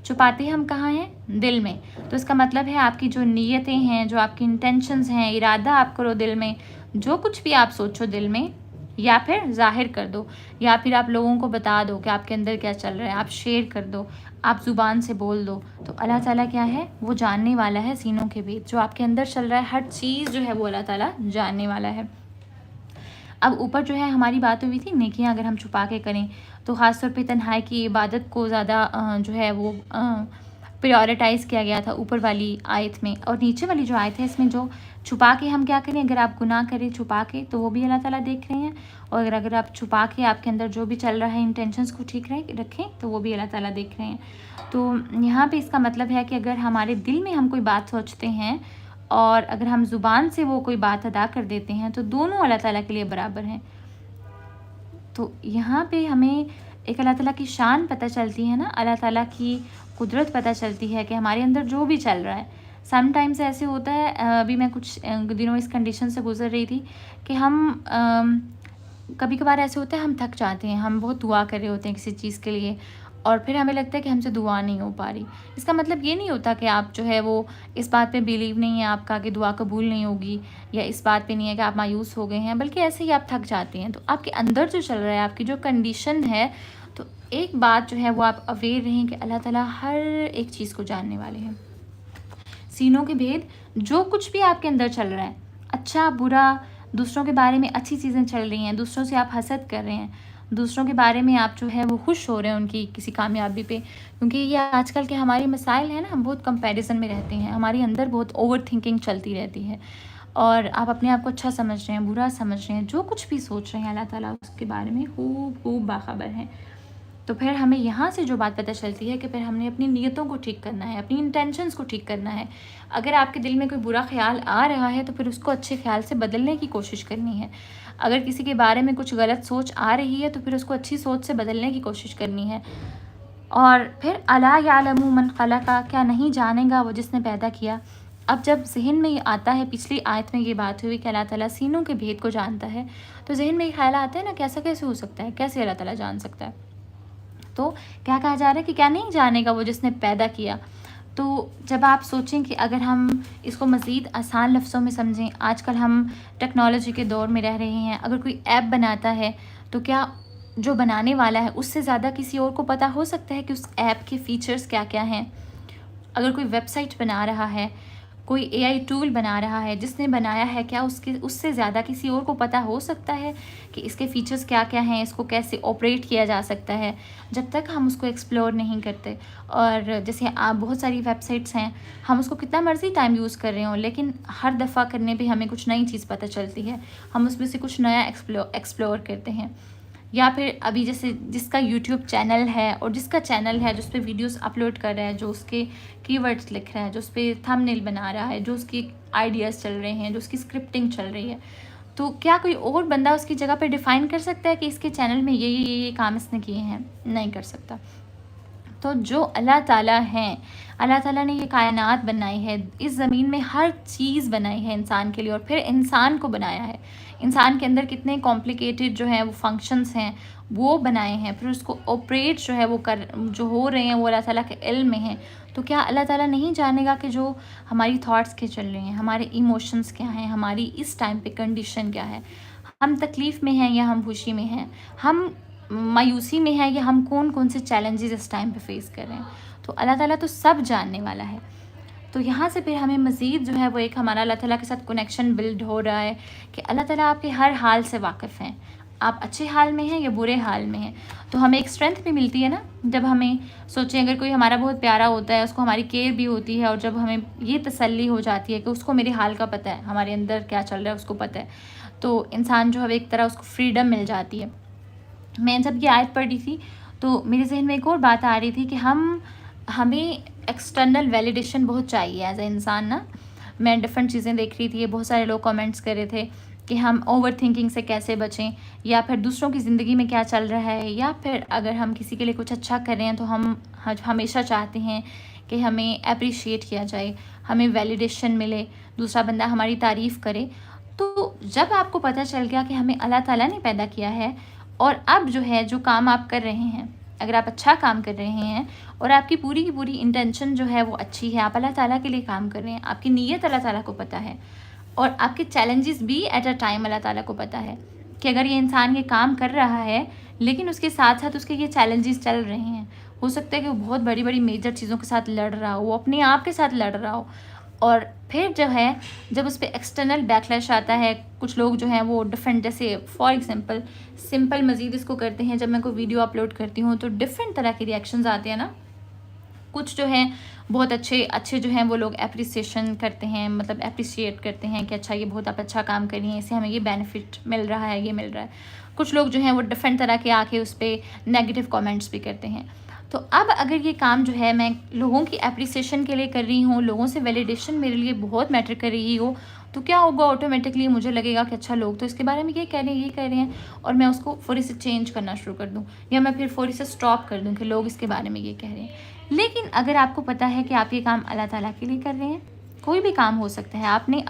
چھپاتے ہم کہاں ہیں؟ دل میں. تو اس کا مطلب ہے آپ کی جو نیتیں ہیں, جو آپ کی انٹینشنز ہیں, ارادہ آپ کرو دل میں, جو کچھ بھی آپ سوچو دل میں, یا پھر ظاہر کر دو, یا پھر آپ لوگوں کو بتا دو کہ آپ کے اندر کیا چل رہا ہے, آپ شیئر کر دو, آپ زبان سے بول دو. تو اللہ تعالیٰ کیا ہے, وہ جاننے والا ہے سینوں کے بھید, جو آپ کے اندر چل رہا ہے ہر چیز جو ہے وہ اللہ تعالیٰ جاننے والا ہے. اب اوپر جو ہے ہماری بات ہوئی تھی نیکیاں اگر ہم چھپا کے کریں, تو خاص طور پہ تنہائی کی عبادت کو زیادہ جو ہے وہ پریورٹائز کیا گیا تھا اوپر والی آیت میں. اور نیچے والی جو آیت ہے اس میں جو چھپا کے ہم کیا کریں, اگر آپ گناہ کریں چھپا کے تو وہ بھی اللہ تعالیٰ دیکھ رہے ہیں, اور اگر آپ چھپا کے آپ کے اندر جو بھی چل رہا ہے انٹینشنس کو ٹھیک رکھیں تو وہ بھی اللہ تعالیٰ دیکھ رہے ہیں. تو یہاں پہ اس کا مطلب ہے کہ اگر ہمارے دل میں ہم کوئی بات سوچتے ہیں اور اگر ہم زبان سے وہ کوئی بات ادا کر دیتے ہیں تو دونوں اللہ تعالیٰ کے لیے برابر ہیں. تو یہاں پہ ہمیں ایک اللہ تعالیٰ کی شان پتہ چلتی ہے نا, اللہ تعالیٰ کی قدرت پتہ چلتی ہے کہ ہمارے اندر جو بھی چل رہا ہے. سم ٹائمز ایسے ہوتا ہے, ابھی میں کچھ دنوں اس کنڈیشن سے گزر رہی تھی کہ ہم کبھی کبھار ایسے ہوتا ہے ہم تھک جاتے ہیں, ہم بہت دعا کر رہے ہوتے ہیں کسی چیز کے لیے, اور پھر ہمیں لگتا ہے کہ ہم سے دعا نہیں ہو پا رہی. اس کا مطلب یہ نہیں ہوتا کہ آپ جو ہے وہ اس بات پہ بیلیو نہیں ہے آپ کا کہ دعا قبول نہیں ہوگی, یا اس بات پہ نہیں ہے کہ آپ مایوس ہو گئے ہیں, بلکہ ایسے ہی آپ تھک جاتے ہیں. تو آپ کے اندر جو چل رہا ہے, آپ کی جو کنڈیشن ہے, تو ایک بات جو ہے وہ آپ اویئر رہیں کہ اللہ تعالیٰ ہر ایک چیز کو جاننے والے ہیں، سینوں کے بھید، جو کچھ بھی آپ کے اندر چل رہا ہے، اچھا برا، دوسروں کے بارے میں اچھی چیزیں چل رہی ہیں، دوسروں سے آپ حسد کر رہے ہیں، دوسروں کے بارے میں آپ جو ہے وہ خوش ہو رہے ہیں ان کی کسی کامیابی پہ، کیونکہ یہ آج کل کے ہمارے مسائل ہیں نا، ہم بہت کمپیریزن میں رہتے ہیں، ہمارے اندر بہت اوور تھنکنگ چلتی رہتی ہے، اور آپ اپنے آپ کو اچھا سمجھ رہے ہیں، برا سمجھ رہے ہیں، جو کچھ بھی سوچ رہے ہیں اللہ تعالیٰ اس کے بارے میں خوب خوب باخبر ہیں۔ تو پھر ہمیں یہاں سے جو بات پتہ چلتی ہے کہ پھر ہم نے اپنی نیتوں کو ٹھیک کرنا ہے، اپنی انٹینشنز کو ٹھیک کرنا ہے۔ اگر آپ کے دل میں کوئی برا خیال آ رہا ہے تو پھر اس کو اچھے خیال سے بدلنے کی کوشش کرنی ہے۔ اگر کسی کے بارے میں کچھ غلط سوچ آ رہی ہے تو پھر اس کو اچھی سوچ سے بدلنے کی کوشش کرنی ہے۔ اور پھر الا یعلم من خلق، کیا نہیں جانے گا وہ جس نے پیدا کیا۔ اب جب ذہن میں یہ آتا ہے، پچھلی آیت میں یہ بات ہوئی کہ اللہ تعالیٰ سینوں کے بھید کو جانتا ہے، تو ذہن میں یہ خیال آتا ہے نا کہ ایسا کیسے ہو سکتا ہے، کیسے اللہ تعالیٰ جان سکتا ہے؟ تو کیا کہا جا رہا ہے کہ کیا نہیں جانے گا وہ جس نے پیدا کیا۔ تو جب آپ سوچیں کہ اگر ہم اس کو مزید آسان لفظوں میں سمجھیں، آج کل ہم ٹیکنالوجی کے دور میں رہ رہے ہیں، اگر کوئی ایپ بناتا ہے تو کیا جو بنانے والا ہے اس سے زیادہ کسی اور کو پتہ ہو سکتا ہے کہ اس ایپ کے فیچرز کیا کیا ہیں؟ اگر کوئی ویب سائٹ بنا رہا ہے، کوئی اے آئی ٹول بنا رہا ہے، جس نے بنایا ہے، کیا اس سے زیادہ کسی اور کو پتہ ہو سکتا ہے کہ اس کے فیچرز کیا کیا ہیں، اس کو کیسے آپریٹ کیا جا سکتا ہے، جب تک ہم اس کو ایکسپلور نہیں کرتے؟ اور جیسے آپ بہت ساری ویب سائٹس ہیں، ہم اس کو کتنا مرضی ٹائم یوز کر رہے ہوں، لیکن ہر دفعہ کرنے پہ ہمیں کچھ نئی چیز پتہ چلتی ہے، ہم اس میں سے کچھ نیا ایکسپلور کرتے ہیں۔ یا پھر ابھی جیسے جس کا یوٹیوب چینل ہے اور جس کا چینل ہے، جس پہ ویڈیوز اپلوڈ کر رہا ہے، جو اس کے کی ورڈز لکھ رہا ہے، جو اس پہ تھم نیل بنا رہا ہے، جو اس کی آئیڈیاز چل رہے ہیں، جو اس کی اسکرپٹنگ چل رہی ہے، تو کیا کوئی اور بندہ اس کی جگہ پہ ڈیفائن کر سکتا ہے کہ اس کے چینل میں یہ کام اس نے کیے ہیں؟ نہیں کر سکتا۔ تو جو اللہ تعالیٰ ہیں، اللہ تعالیٰ نے یہ کائنات بنائی ہے، اس زمین میں ہر چیز بنائی ہے انسان کے لیے، اور پھر انسان کو بنایا ہے، انسان کے اندر کتنے کمپلیکیٹڈ جو ہیں وہ فنکشنز ہیں وہ بنائے ہیں، پھر اس کو آپریٹ جو ہے وہ جو ہو رہے ہیں وہ اللہ تعالیٰ کے علم میں ہیں۔ تو کیا اللہ تعالیٰ نہیں جانے گا کہ جو ہماری تھاٹس کے چل رہے ہیں، ہمارے ایموشنز کیا ہیں، ہماری اس ٹائم پہ کنڈیشن کیا ہے، ہم تکلیف میں ہیں یا ہم خوشی میں ہیں، ہم مایوسی میں ہیں یا ہم کون سے چیلنجز اس ٹائم پہ فیس کر رہے ہیں؟ تو اللہ تعالیٰ تو سب جاننے والا ہے۔ تو یہاں سے پھر ہمیں مزید جو ہے وہ ایک ہمارا اللہ تعالیٰ کے ساتھ کنیکشن بلڈ ہو رہا ہے کہ اللہ تعالیٰ آپ کے ہر حال سے واقف ہیں، آپ اچھے حال میں ہیں یا برے حال میں ہیں۔ تو ہمیں ایک اسٹرینتھ بھی ملتی ہے نا، جب ہمیں سوچیں اگر کوئی ہمارا بہت پیارا ہوتا ہے، اس کو ہماری کیئر بھی ہوتی ہے، اور جب ہمیں یہ تسلی ہو جاتی ہے کہ اس کو میرے حال کا پتہ ہے، ہمارے اندر کیا چل رہا ہے اس کو پتہ ہے، تو انسان جو ہے ایک طرح اس کو فریڈم مل جاتی ہے۔ میں جب یہ آیت پڑھ رہی تھی تو میرے ذہن میں ایک اور بات آ رہی تھی کہ ہمیں ایکسٹرنل ویلیڈیشن بہت چاہیے ایز اے انسان نا۔ میں ڈفرینٹ چیزیں دیکھ رہی تھی، بہت سارے لوگ کامنٹس کر رہے تھے کہ ہم اوور تھنکنگ سے کیسے بچیں، یا پھر دوسروں کی زندگی میں کیا چل رہا ہے، یا پھر اگر ہم کسی کے لیے کچھ اچھا کر رہے ہیں تو ہم ہمیشہ چاہتے ہیں کہ ہمیں اپریشیٹ کیا جائے، ہمیں ویلیڈیشن ملے، دوسرا بندہ ہماری تعریف کرے۔ تو جب آپ کو پتہ چل گیا کہ ہمیں اللہ تعالیٰ نے پیدا کیا ہے، اور اب جو ہے جو کام آپ کر رہے ہیں، اگر آپ اچھا کام کر رہے ہیں اور آپ کی پوری کی پوری انٹینشن جو ہے وہ اچھی ہے، آپ اللہ تعالیٰ کے لیے کام کر رہے ہیں، آپ کی نیت اللہ تعالیٰ کو پتہ ہے، اور آپ کے چیلنجز بھی ایٹ اے ٹائم اللہ تعالیٰ کو پتہ ہے کہ اگر یہ انسان یہ کام کر رہا ہے لیکن اس کے ساتھ ساتھ اس کے یہ چیلنجز چل رہے ہیں، ہو سکتا ہے کہ وہ بہت بڑی بڑی میجر چیزوں کے ساتھ لڑ رہا ہو، وہ اپنے آپ کے ساتھ لڑ رہا ہو، اور پھر جو ہے جب اس پہ ایکسٹرنل بیکلیش آتا ہے، کچھ لوگ جو ہیں وہ ڈفرینٹ، جیسے فار ایگزامپل سمپل مزید اس کو کرتے ہیں، جب میں کوئی ویڈیو اپلوڈ کرتی ہوں تو ڈفرینٹ طرح کے ریئیکشنز آتے ہیں نا۔ کچھ جو ہیں بہت اچھے جو ہیں وہ لوگ اپریسیشن کرتے ہیں، مطلب اپریشیٹ کرتے ہیں کہ اچھا یہ بہت آپ اچھا کام کر رہی ہیں، اس سے ہمیں یہ بینیفٹ مل رہا ہے، یہ مل رہا ہے۔ کچھ لوگ جو ہیں وہ ڈفرینٹ طرح کے آ کے اس پہ نیگیٹو کامنٹس بھی کرتے ہیں۔ تو اب اگر یہ کام جو ہے میں لوگوں کی اپریسیشن کے لیے کر رہی ہوں، لوگوں سے ویلیڈیشن میرے لیے بہت میٹر کر رہی ہو، تو کیا ہوگا، آٹومیٹکلی مجھے لگے گا کہ اچھا لوگ تو اس کے بارے میں یہ کہہ رہے ہیں، یہ کہہ رہے ہیں، اور میں اس کو فوری سے چینج کرنا شروع کر دوں، یا میں پھر فوری سے اسٹاپ کر دوں کہ لوگ اس کے بارے میں یہ کہہ رہے ہیں۔ لیکن اگر آپ کو پتہ ہے کہ آپ یہ کام اللہ تعالیٰ کے لیے کر رہے ہیں، کوئی بھی کام ہو سکتا ہے، آپ نے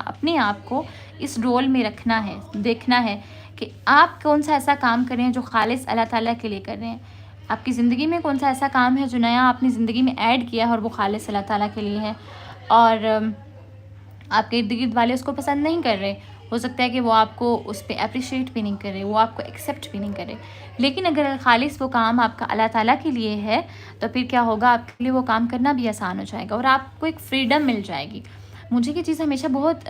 اپنے آپ کو اس رول میں رکھنا ہے، دیکھنا ہے کہ آپ کون سا ایسا کام کر رہے ہیں جو خالص اللہ تعالیٰ کے لیے کر رہے ہیں۔ آپ کی زندگی میں کون سا ایسا کام ہے جو نیا اپنی زندگی میں ایڈ کیا ہے اور وہ خالص اللہ تعالیٰ کے لیے ہے، اور آپ کے ارد گرد والے اس کو پسند نہیں کر رہے، ہو سکتا ہے کہ وہ آپ کو اس پہ اپریشیٹ بھی نہیں کرے، وہ آپ کو ایکسیپٹ بھی نہیں کرے، لیکن اگر خالص وہ کام آپ کا اللہ تعالیٰ کے لیے ہے تو پھر کیا ہوگا، آپ کے لیے وہ کام کرنا بھی آسان ہو جائے گا اور آپ کو ایک فریڈم مل جائے گی۔ مجھے یہ چیز ہمیشہ بہت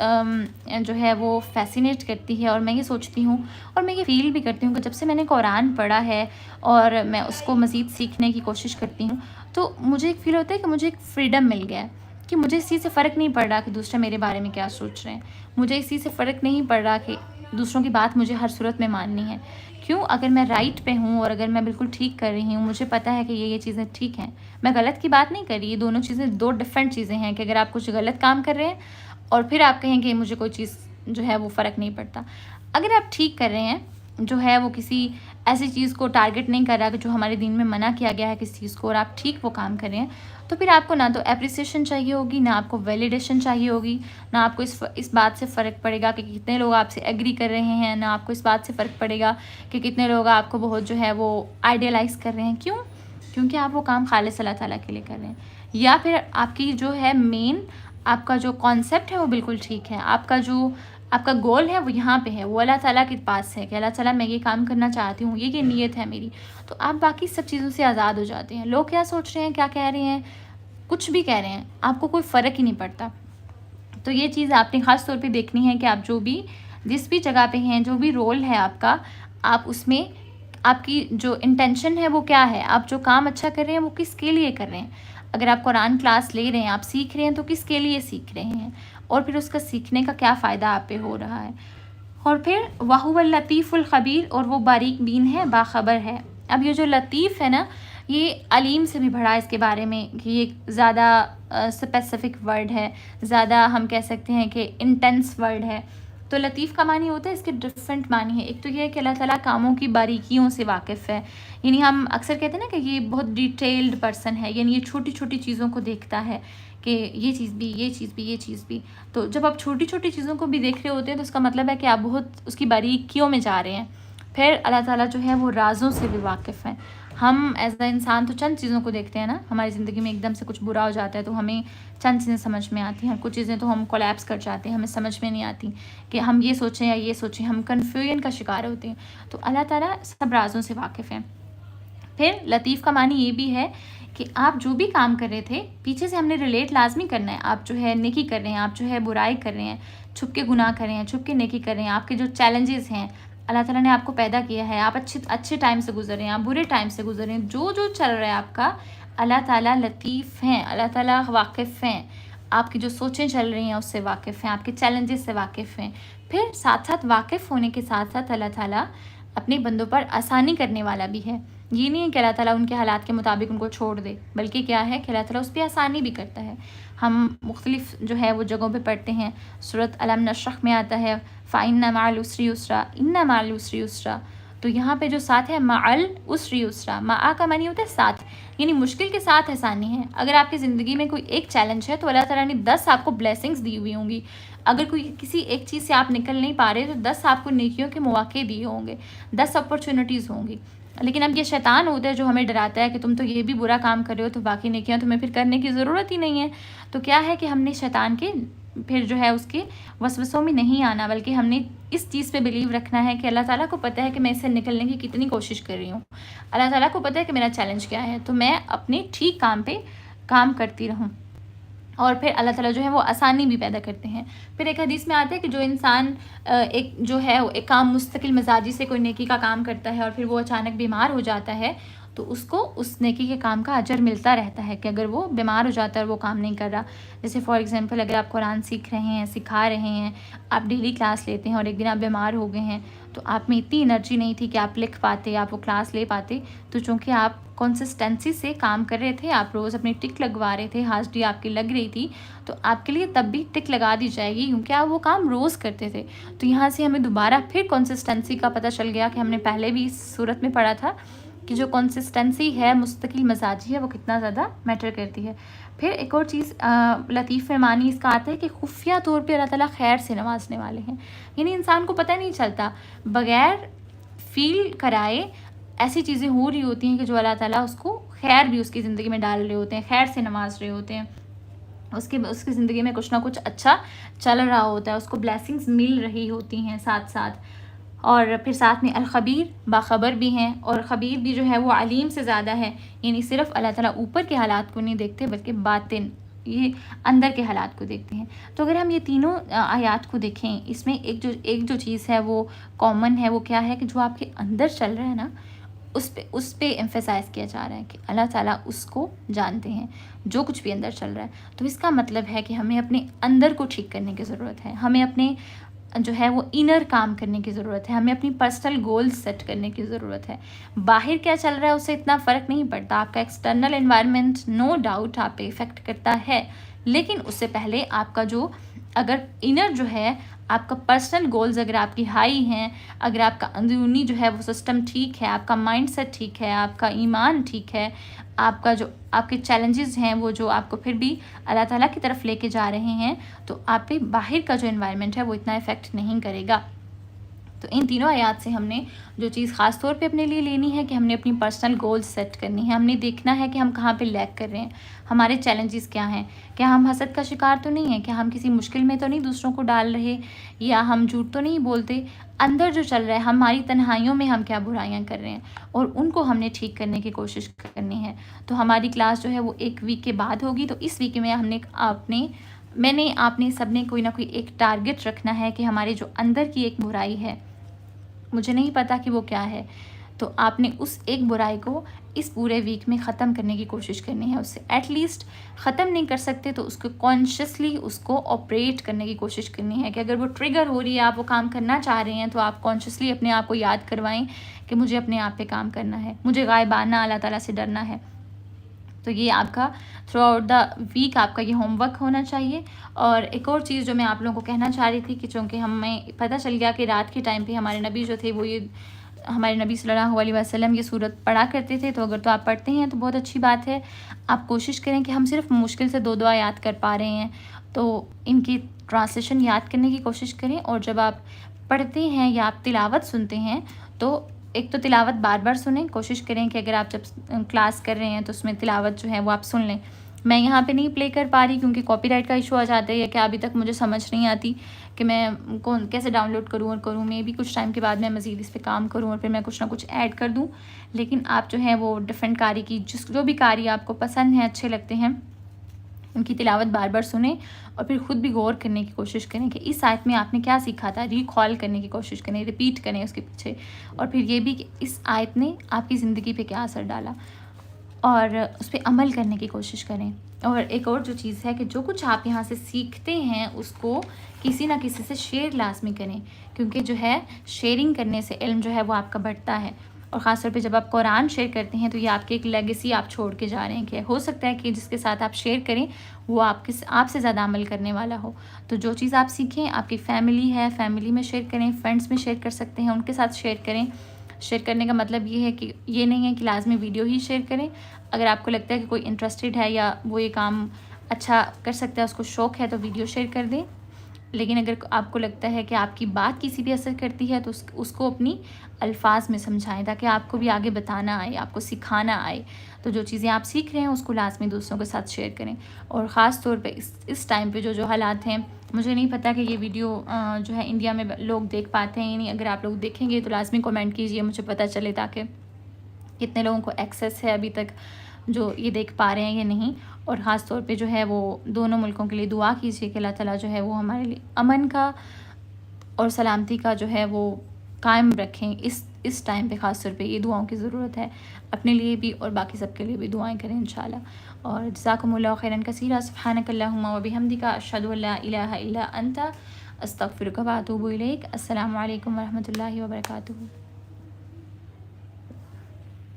جو ہے وہ فیسینیٹ کرتی ہے، اور میں یہ سوچتی ہوں اور میں یہ فیل بھی کرتی ہوں کہ جب سے میں نے قرآن پڑھا ہے اور میں اس کو مزید سیکھنے کی کوشش کرتی ہوں، تو مجھے ایک فیل ہوتا ہے کہ مجھے ایک فریڈم مل گیا ہے، کہ مجھے اس چیز سے فرق نہیں پڑ رہا کہ دوسرے میرے بارے میں کیا سوچ رہے ہیں، مجھے اس چیز سے فرق نہیں پڑ رہا کہ دوسروں کی بات مجھے ہر صورت میں ماننی ہے۔ کیوں؟ اگر میں رائٹ پہ ہوں اور اگر میں بالکل ٹھیک کر رہی ہوں، مجھے پتہ ہے کہ یہ چیزیں ٹھیک ہیں، میں غلط کی بات نہیں کر رہی، یہ دونوں چیزیں دو ڈفرینٹ چیزیں ہیں، کہ اگر آپ کچھ غلط کام کر رہے ہیں اور پھر آپ کہیں کہ مجھے کوئی چیز جو ہے وہ فرق نہیں پڑتا، اگر آپ ٹھیک کر رہے ہیں جو ہے وہ کسی ایسی چیز کو ٹارگٹ نہیں کر رہا کہ جو ہمارے دین میں منع کیا گیا ہے کسی چیز کو، اور آپ ٹھیک وہ کام کر رہے ہیں، تو پھر آپ کو نہ تو اپریسیشن چاہیے ہوگی، نہ آپ کو ویلیڈیشن چاہیے ہوگی، نہ آپ کو اس بات سے فرق پڑے گا کہ کتنے لوگ آپ سے ایگری کر رہے ہیں، نہ آپ کو اس بات سے فرق پڑے گا کہ کتنے لوگ آپ کو بہت جو ہے وہ آئیڈیلائز کر رہے ہیں۔ کیوں؟ کیونکہ آپ وہ کام خالص اللہ تعالیٰ کے لیے کر رہے ہیں، یا پھر آپ کی جو ہے مین آپ کا جو کانسیپٹ ہے وہ بالکل ٹھیک ہے، آپ کا گول ہے وہ یہاں پہ ہے، وہ اللہ تعالیٰ کے پاس ہے کہ اللہ تعالیٰ میں یہ کام کرنا چاہتی ہوں، یہ نیت ہے میری، تو آپ باقی سب چیزوں سے آزاد ہو جاتے ہیں۔ لوگ کیا سوچ رہے ہیں، کیا کہہ رہے ہیں، کچھ بھی کہہ رہے ہیں، آپ کو کوئی فرق ہی نہیں پڑتا۔ تو یہ چیز آپ نے خاص طور پہ دیکھنی ہے کہ آپ جس بھی جگہ پہ ہیں، جو بھی رول ہے آپ کا، آپ اس میں آپ کی جو انٹینشن ہے وہ کیا ہے، آپ جو کام اچھا کر رہے ہیں وہ کس کے لیے کر رہے ہیں۔ اگر آپ قرآن کلاس لے رہے ہیں، آپ سیکھ رہے ہیں، تو کس کے لیے سیکھ رہے ہیں، اور پھر اس کا سیکھنے کا کیا فائدہ آپ پہ ہو رہا ہے۔ اور پھر وَهُوَ اللطیف الخبیر، اور وہ باریک بین ہے، باخبر ہے۔ اب یہ جو لطیف ہے نا، یہ علیم سے بھی بڑھا اس کے بارے میں کہ یہ زیادہ اسپیسیفک ورڈ ہے، زیادہ ہم کہہ سکتے ہیں کہ انٹینس ورڈ ہے۔ تو لطیف کا معنی ہوتا ہے، اس کے ڈفرینٹ معنی ہے۔ ایک تو یہ ہے کہ اللہ تعالیٰ کاموں کی باریکیوں سے واقف ہے، یعنی ہم اکثر کہتے ہیں نا کہ یہ بہت ڈیٹیلڈ پرسن ہے، یعنی یہ چھوٹی چھوٹی چیزوں کو دیکھتا ہے کہ یہ چیز بھی، یہ چیز بھی، یہ چیز بھی۔ تو جب آپ چھوٹی چھوٹی چیزوں کو بھی دیکھ رہے ہوتے ہیں تو اس کا مطلب ہے کہ آپ بہت اس کی باریکیوں میں جا رہے ہیں۔ پھر اللہ تعالیٰ جو ہے وہ رازوں سے بھی واقف ہیں۔ ہم ایز اے انسان تو چند چیزوں کو دیکھتے ہیں نا، ہماری زندگی میں ایک دم سے کچھ برا ہو جاتا ہے تو ہمیں چند چیزیں سمجھ میں آتی ہیں، کچھ چیزیں تو ہم کولیپس کر جاتے ہیں، ہمیں سمجھ میں نہیں آتی کہ ہم یہ سوچیں یا یہ سوچیں، ہم کنفیوژن کا شکار ہوتے ہیں۔ تو اللہ تعالیٰ سب رازوں سے واقف ہیں۔ پھر لطیف کا معنی یہ بھی ہے کہ آپ جو بھی کام کر رہے تھے، پیچھے سے ہم نے ریلیٹ لازمی کرنا ہے۔ آپ جو ہے نیکی کر رہے ہیں، آپ جو ہے برائی کر رہے ہیں، چھپ کے گناہ کر رہے ہیں، چھپ کے نیکی کر رہے ہیں، آپ کے جو چیلنجز ہیں، اللہ تعالیٰ نے آپ کو پیدا کیا ہے، آپ اچھے ٹائم سے گزر رہے ہیں، آپ برے ٹائم سے گزر رہے ہیں، جو چل رہا ہے آپ کا، اللہ تعالیٰ لطیف ہیں، اللہ تعالیٰ واقف ہیں، آپ کی جو سوچیں چل رہی ہیں اس سے واقف ہیں، آپ کے چیلنجز سے واقف ہیں۔ پھر ساتھ ساتھ واقف ہونے کے ساتھ ساتھ اللہ تعالیٰ اپنے بندوں پر آسانی کرنے والا بھی ہے۔ یہ نہیں ہے کہ اللہ تعالیٰ ان کے حالات کے مطابق ان کو چھوڑ دے، بلکہ کیا ہے کہ اللہ تعالیٰ اس پہ آسانی بھی کرتا ہے۔ ہم مختلف جو ہے وہ جگہوں پہ پڑھتے ہیں، سورۃ الم نشرح میں آتا ہے فَإِنَّ مَعَ الْعُسْرِ يُسْرًا، إِنَّ مَعَ الْعُسْرِ يُسْرًا، تو یہاں پہ جو ساتھ ہے مَعَ الْعُسْرِ يُسْرًا، مَعَ کا معنی ہوتا ہے ساتھ، یعنی مشکل کے ساتھ آسانی ہے۔ اگر آپ کی زندگی میں کوئی ایک چیلنج ہے تو اللہ تعالیٰ نے 10 آپ کو بلیسنگز دی ہوئی ہوں گی۔ اگر کسی ایک چیز سے آپ نکل نہیں پا رہے تو 10 آپ کو نیکیوں کے مواقع دیے ہوں گے، 10 اپرچونیٹیز ہوں گی۔ لیکن اب یہ شیطان ہوتا ہے جو ہمیں ڈراتا ہے کہ تم تو یہ بھی برا کام کر رہے ہو تو باقی نیکیاں تمہیں پھر کرنے کی ضرورت ہی نہیں ہے۔ تو کیا ہے کہ ہم نے شیطان کے پھر جو ہے اس کے وسوسوں میں نہیں آنا، بلکہ ہم نے اس چیز پہ بلیو رکھنا ہے کہ اللہ تعالیٰ کو پتہ ہے کہ میں اس سے نکلنے کی کتنی کوشش کر رہی ہوں، اللہ تعالیٰ کو پتہ ہے کہ میرا چیلنج کیا ہے، تو میں اپنے ٹھیک کام پہ کام کرتی رہوں۔ اور پھر اللہ تعالیٰ جو ہے وہ آسانی بھی پیدا کرتے ہیں۔ پھر ایک حدیث میں آتا ہے کہ جو انسان ایک کام مستقل مزاجی سے کوئی نیکی کا کام کرتا ہے اور پھر وہ اچانک بیمار ہو جاتا ہے تو اس کو اس نیکی کے کام کا اجر ملتا رہتا ہے، کہ اگر وہ بیمار ہو جاتا ہے اور وہ کام نہیں کر رہا۔ جیسے فار ایگزامپل اگر آپ قرآن سیکھ رہے ہیں، سکھا رہے ہیں، آپ ڈیلی کلاس لیتے ہیں اور ایک دن آپ بیمار ہو گئے ہیں، تو آپ میں اتنی انرجی نہیں تھی کہ آپ لکھ پاتے، آپ وہ کلاس لے پاتے، تو چونکہ آپ کنسسٹنسی سے کام کر رہے تھے، آپ روز اپنی ٹک لگوا رہے تھے، حاضری آپ کی لگ رہی تھی، تو آپ کے لیے تب بھی ٹک لگا دی جائے گی، کیونکہ آپ وہ کام روز کرتے تھے۔ تو یہاں سے ہمیں دوبارہ پھر کنسسٹنسی کا پتہ چل گیا کہ ہم نے پہلے بھی اس صورت میں پڑھا تھا کہ جو کنسسٹنسی ہے، مستقل مزاجی ہے، وہ کتنا زیادہ میٹر کرتی ہے۔ پھر ایک اور چیز لطیف میں معنی اس کا آتا ہے کہ خفیہ طور پہ اللہ تعالیٰ خیر سے نوازنے والے ہیں، یعنی انسان کو پتہ نہیں چلتا، بغیر فیل کرائے ایسی چیزیں ہو رہی ہوتی ہیں کہ جو اللہ تعالیٰ اس کو خیر بھی اس کی زندگی میں ڈال رہے ہوتے ہیں، خیر سے نواز رہے ہوتے ہیں۔ اس کی زندگی میں کچھ نہ کچھ اچھا چل رہا ہوتا ہے، اس کو بلیسنگز مل رہی ہوتی ہیں ساتھ ساتھ. اور پھر ساتھ میں الخبیر، باخبر بھی ہیں، اور خبیر بھی جو ہے وہ علیم سے زیادہ ہے، یعنی صرف اللہ تعالیٰ اوپر کے حالات کو نہیں دیکھتے بلکہ باطن، یہ اندر کے حالات کو دیکھتے ہیں. تو اگر ہم یہ تینوں آیات کو دیکھیں، اس میں ایک جو چیز ہے وہ کامن ہے، وہ کیا ہے کہ جو آپ کے اندر چل رہا ہے نا، اس پہ ایمفیسائز کیا جا رہا ہے کہ اللہ تعالیٰ اس کو جانتے ہیں، جو کچھ بھی اندر چل رہا ہے. تو اس کا مطلب ہے کہ ہمیں اپنے اندر کو ٹھیک کرنے کی ضرورت ہے، ہمیں اپنے جو ہے وہ انر کام کرنے کی ضرورت ہے، ہمیں اپنی پرسنل گول سیٹ کرنے کی ضرورت ہے. باہر کیا چل رہا ہے اس سے اتنا فرق نہیں پڑتا، آپ کا ایکسٹرنل انوائرمنٹ نو ڈاؤٹ آپ پہ افیکٹ کرتا ہے، لیکن اس سے پہلے آپ کا جو اگر انر جو ہے، آپ کا پرسنل گولز اگر آپ کی ہائی ہیں، اگر آپ کا اندرونی جو ہے وہ سسٹم ٹھیک ہے، آپ کا مائنڈ سیٹ ٹھیک ہے، آپ کا ایمان ٹھیک ہے، آپ کا جو آپ کے چیلنجز ہیں وہ جو آپ کو پھر بھی اللہ تعالیٰ کی طرف لے کے جا رہے ہیں، تو آپ پہ باہر کا جو انوائرمنٹ ہے وہ اتنا افیکٹ نہیں کرے گا. تو ان تینوں آیات سے ہم نے جو چیز خاص طور پہ اپنے لیے لینی ہے کہ ہم نے اپنی پرسنل گولز سیٹ کرنی ہے، ہم نے دیکھنا ہے کہ ہم کہاں پہ لیک کر رہے ہیں، ہمارے چیلنجز کیا ہیں، کیا ہم حسد کا شکار تو نہیں ہیں، کیا ہم کسی مشکل میں تو نہیں دوسروں کو ڈال رہے، یا ہم جھوٹ تو نہیں بولتے، اندر جو چل رہا ہے ہماری تنہائیوں میں ہم کیا برائیاں کر رہے ہیں، اور ان کو ہم نے ٹھیک کرنے کی کوشش کرنی ہے. تو ہماری کلاس جو ہے وہ 1 ویک کے بعد ہوگی. تو اس ویک میں آپ نے سب نے کوئی نہ کوئی ایک ٹارگٹ رکھنا ہے کہ ہمارے جو اندر کی ایک برائی ہے، مجھے نہیں پتا کہ وہ کیا ہے، تو آپ نے اس ایک برائی کو اس پورے ویک میں ختم کرنے کی کوشش کرنی ہے. اس سے ایٹ لیسٹ ختم نہیں کر سکتے تو اس کو کانشیسلی اس کو آپریٹ کرنے کی کوشش کرنی ہے، کہ اگر وہ ٹریگر ہو رہی ہے، آپ وہ کام کرنا چاہ رہے ہیں، تو آپ کانشیسلی اپنے آپ کو یاد کروائیں کہ مجھے اپنے آپ پہ کام کرنا ہے، مجھے غائبانہ اللہ تعالیٰ سے ڈرنا ہے. تو یہ آپ کا تھرو آؤٹ دا ویک آپ کا یہ ہوم ورک ہونا چاہیے. اور ایک اور چیز جو میں آپ لوگوں کو کہنا چاہ رہی تھی کہ چونکہ ہمیں پتہ چل گیا کہ رات کے ٹائم پہ ہمارے نبی جو تھے وہ ہمارے نبی صلی اللہ علیہ وسلم یہ صورت پڑھا کرتے تھے، تو اگر تو آپ پڑھتے ہیں تو بہت اچھی بات ہے. آپ کوشش کریں کہ ہم صرف مشکل سے 2 آیات کر پا رہے ہیں تو ان کی ٹرانسلیشن یاد کرنے کی کوشش کریں. اور جب آپ پڑھتے ہیں یا آپ تلاوت سنتے ہیں تو ایک تو تلاوت بار بار سنیں، کوشش کریں کہ اگر آپ جب کلاس کر رہے ہیں تو اس میں تلاوت جو ہے وہ آپ سن لیں. میں یہاں پہ نہیں پلے کر پا رہی کیونکہ کاپی رائٹ کا ایشو آ جاتا ہے، یا کہ ابھی تک مجھے سمجھ نہیں آتی کہ میں کیسے ڈاؤن لوڈ کروں اور کروں. میں بھی کچھ ٹائم کے بعد میں مزید اس پہ کام کروں اور پھر میں کچھ نہ کچھ ایڈ کر دوں. لیکن آپ جو ہے وہ ڈفرینٹ قاری کی جو بھی قاری آپ کو پسند ہیں، اچھے لگتے ہیں، ان کی تلاوت بار بار سنیں اور پھر خود بھی غور کرنے کی کوشش کریں کہ اس آیت میں آپ نے کیا سیکھا تھا، ریکال کرنے کی کوشش کریں، ریپیٹ کریں اس کے پیچھے، اور پھر یہ بھی کہ اس آیت نے آپ کی زندگی پہ کیا اثر ڈالا، اور اس پہ عمل کرنے کی کوشش کریں. اور ایک اور جو چیز ہے کہ جو کچھ آپ یہاں سے سیکھتے ہیں اس کو کسی نہ کسی سے شیئر لازمی کریں، کیونکہ جو ہے شیئرنگ کرنے سے علم جو ہے وہ آپ کا بڑھتا ہے. اور خاص طور پہ جب آپ قرآن شیئر کرتے ہیں تو یہ آپ کی ایک لیگیسی آپ چھوڑ کے جا رہے ہیں، کہ ہو سکتا ہے کہ جس کے ساتھ آپ شیئر کریں وہ آپ سے زیادہ عمل کرنے والا ہو. تو جو چیز آپ سیکھیں، آپ کی فیملی ہے، فیملی میں شیئر کریں، فرینڈس میں شیئر کر سکتے ہیں، ان کے ساتھ شیئر کریں. شیئر کرنے کا مطلب یہ ہے کہ یہ نہیں ہے کہ لازمی ویڈیو ہی شیئر کریں. اگر آپ کو لگتا ہے کہ کوئی انٹرسٹڈ ہے یا وہ یہ کام اچھا کر سکتا ہے، اس کو شوق ہے، تو ویڈیو شیئر کر دیں. لیکن اگر آپ کو لگتا ہے کہ آپ کی بات کسی بھی اثر کرتی ہے تو اس کو اپنی الفاظ میں سمجھائیں تاکہ آپ کو بھی آگے بتانا آئے، آپ کو سکھانا آئے. تو جو چیزیں آپ سیکھ رہے ہیں اس کو لازمی دوسروں کے ساتھ شیئر کریں. اور خاص طور پہ اس ٹائم پہ جو حالات ہیں، مجھے نہیں پتہ کہ یہ ویڈیو جو ہے انڈیا میں لوگ دیکھ پاتے ہیں یا نہیں. اگر آپ لوگ دیکھیں گے تو لازمی کمنٹ کیجئے، مجھے پتہ چلے تاکہ کتنے لوگوں کو ایکسیس ہے ابھی تک جو یہ دیکھ پا رہے ہیں یا نہیں. اور خاص طور پہ جو ہے وہ دونوں ملکوں کے لیے دعا کیجیے کہ اللہ تعالیٰ جو ہے وہ ہمارے لیے امن کا اور سلامتی کا جو ہے وہ قائم رکھیں. اس ٹائم پہ خاص طور پہ یہ دعاؤں کی ضرورت ہے، اپنے لیے بھی اور باقی سب کے لیے بھی دعائیں کریں انشاءاللہ. اور جزاکم اللہ خیرا کثیرا. سبحانک اللہم و بحمدک، اشہد ان لا الہ الا انت، استغفرک و اتوب الیک. السلام علیکم و رحمۃ اللہ وبرکاتہ.